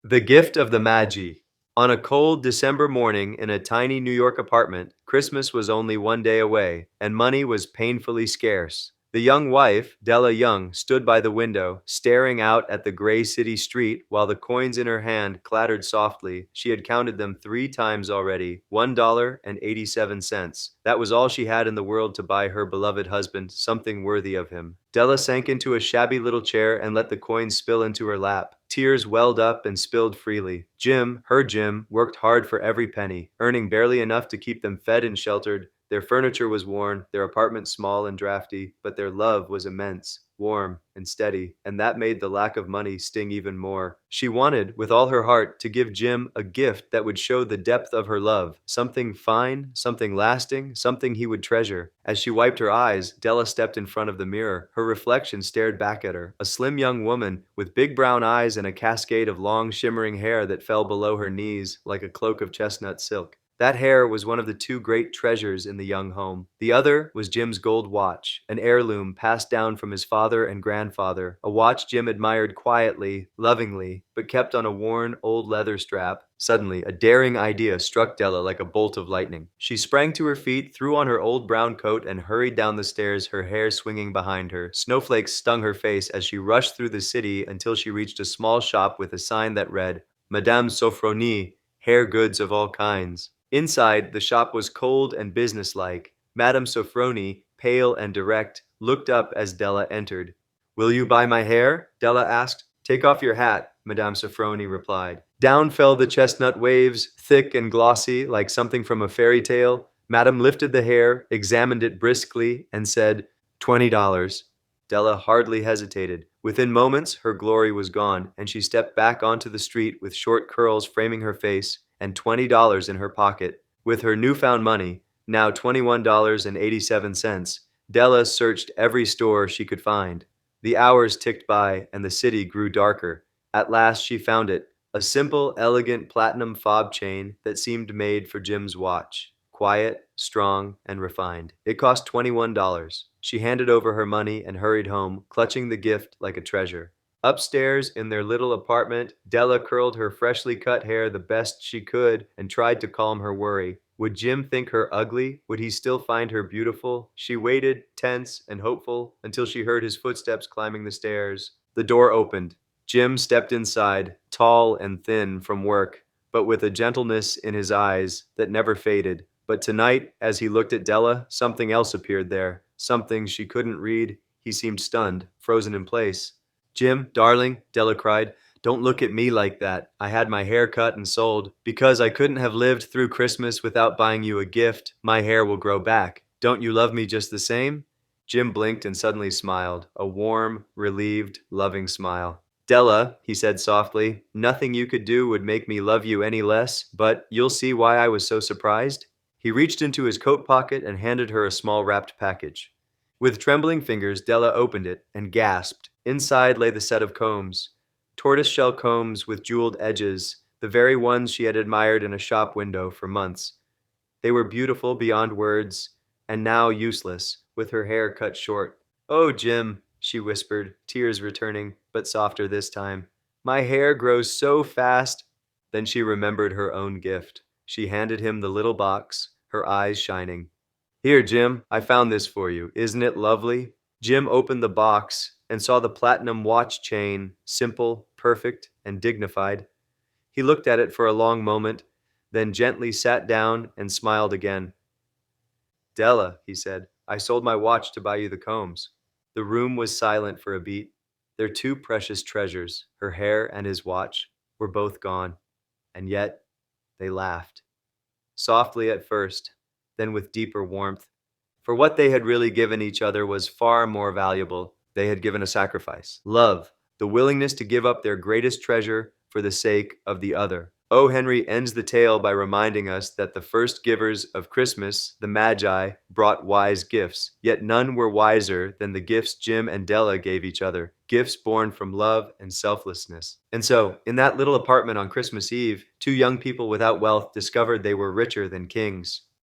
The Gift of the Magi. On a cold December morning in a tiny New York apartment, Christmas was only one day away, and money was painfully scarce. The young wife, Della Young, stood by the window, staring out at the gray city street while the coins in her hand clattered softly. She had counted them 3 times already, $1.87. That was all she had in the world to buy her beloved husband something worthy of him. Della sank into a shabby little chair and let the coins spill into her lap. Tears welled up and spilled freely. Jim, her Jim, worked hard for every penny, earning barely enough to keep them fed and sheltered. Their furniture was worn, their apartment small and drafty, but their love was immense, warm, and steady, and that made the lack of money sting even more. She wanted, with all her heart, to give Jim a gift that would show the depth of her love, something fine, something lasting, something he would treasure. As she wiped her eyes, Della stepped in front of the mirror. Her reflection stared back at her, a slim young woman with big brown eyes and a cascade of long, shimmering hair that fell below her knees like a cloak of chestnut silk. That hair was one of the 2 great treasures in the young home. The other was Jim's gold watch, an heirloom passed down from his father and grandfather, a watch Jim admired quietly, lovingly, but kept on a worn, old leather strap. Suddenly, a daring idea struck Della like a bolt of lightning. She sprang to her feet, threw on her old brown coat, and hurried down the stairs, her hair swinging behind her. Snowflakes stung her face as she rushed through the city until she reached a small shop with a sign that read, Madame Sofronie, hair goods of all kinds. Inside, the shop was cold and businesslike. Madame Sofronie, pale and direct, looked up as Della entered. Will you buy my hair? Della asked. Take off your hat, Madame Sofronie replied. Down fell the chestnut waves, thick and glossy, like something from a fairy tale. Madame lifted the hair, examined it briskly, and said, $20. Della hardly hesitated. Within moments, her glory was gone, and she stepped back onto the street with short curls framing her face and $20 in her pocket. With her newfound money, now $21.87, Della searched every store she could find. The hours ticked by, and the city grew darker. At last she found it, a simple, elegant platinum fob chain that seemed made for Jim's watch. Quiet, strong, and refined. It cost $21. She handed over her money and hurried home, clutching the gift like a treasure. Upstairs in their little apartment, Della curled her freshly cut hair the best she could and tried to calm her worry. Would Jim think her ugly? Would he still find her beautiful? She waited, tense and hopeful, until she heard his footsteps climbing the stairs. The door opened. Jim stepped inside, tall and thin from work, but with a gentleness in his eyes that never faded. But tonight, as he looked at Della, something else appeared there. Something she couldn't read. He seemed stunned, frozen in place. Jim, darling, Della cried, don't look at me like that. I had my hair cut and sold. Because I couldn't have lived through Christmas without buying you a gift, my hair will grow back. Don't you love me just the same? Jim blinked and suddenly smiled, a warm, relieved, loving smile. Della, he said softly, nothing you could do would make me love you any less, but you'll see why I was so surprised. He reached into his coat pocket and handed her a small wrapped package. With trembling fingers, Della opened it and gasped. Inside lay the set of combs, tortoiseshell combs with jeweled edges, the very ones she had admired in a shop window for months. They were beautiful beyond words, and now useless, with her hair cut short. Oh, Jim, she whispered, tears returning, but softer this time. My hair grows so fast. Then she remembered her own gift. She handed him the little box, her eyes shining. Here, Jim, I found this for you. Isn't it lovely? Jim opened the box and saw the platinum watch chain, simple, perfect, and dignified. He looked at it for a long moment, then gently sat down and smiled again. Della, he said, I sold my watch to buy you the combs. The room was silent for a beat. Their 2 precious treasures, her hair and his watch, were both gone, and yet they laughed. Softly at first, then with deeper warmth. For what they had really given each other was far more valuable. They had given a sacrifice. Love, the willingness to give up their greatest treasure for the sake of the other. O. Henry ends the tale by reminding us that the first givers of Christmas, the Magi, brought wise gifts, yet none were wiser than the gifts Jim and Della gave each other, gifts born from love and selflessness. And so, in that little apartment on Christmas Eve, 2 young people without wealth discovered they were richer than kings.